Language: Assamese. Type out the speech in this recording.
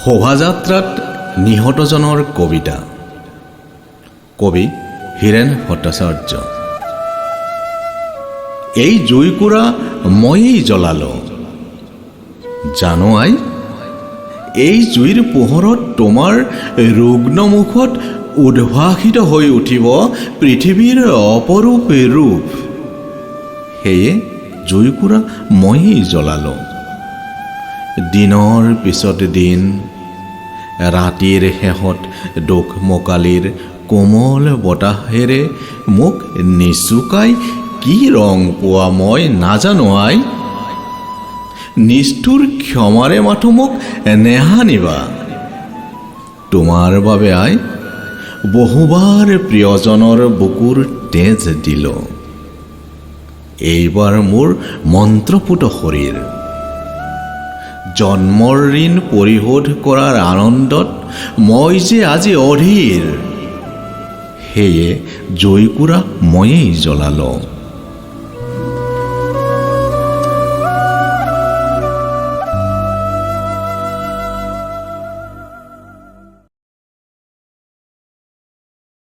শোভাযাত্ৰাত নিহতজনৰ কবিতা। কবি হীৰেণ ভট্টাচাৰ্য। এই জুইকুৰা ময়েই জ্বলালো, জানো আই, এই জুইৰ পোহৰত তোমাৰ ৰুগ্ন মুখত উদ্ভাসিত হৈ উঠিব পৃথিৱীৰ অপৰূপ ৰূপ। সেয়ে জুইকুৰা ময়েই জ্বলালো। দিনৰ পিছত দিন, ৰাতিৰ শেষত দোকমোকালিৰ কোমল বতাহেৰে মোক নিচুকাই কি ৰং পোৱা মই নাজানো আই। নিষ্ঠুৰ ক্ষমাৰে মাথো মোক নেহানিবা। তোমাৰ বাবে আই বহুবাৰ প্ৰিয়জনৰ বুকুৰ তেজ দিল। এইবাৰ মোৰ মন্ত্ৰপুত শৰীৰ। জন্মৰ ঋণ পৰিশোধ কৰাৰ আনন্দত মই যে আজি অধীৰ। সেয়ে জুইকুৰা ময়েই জ্বলালো।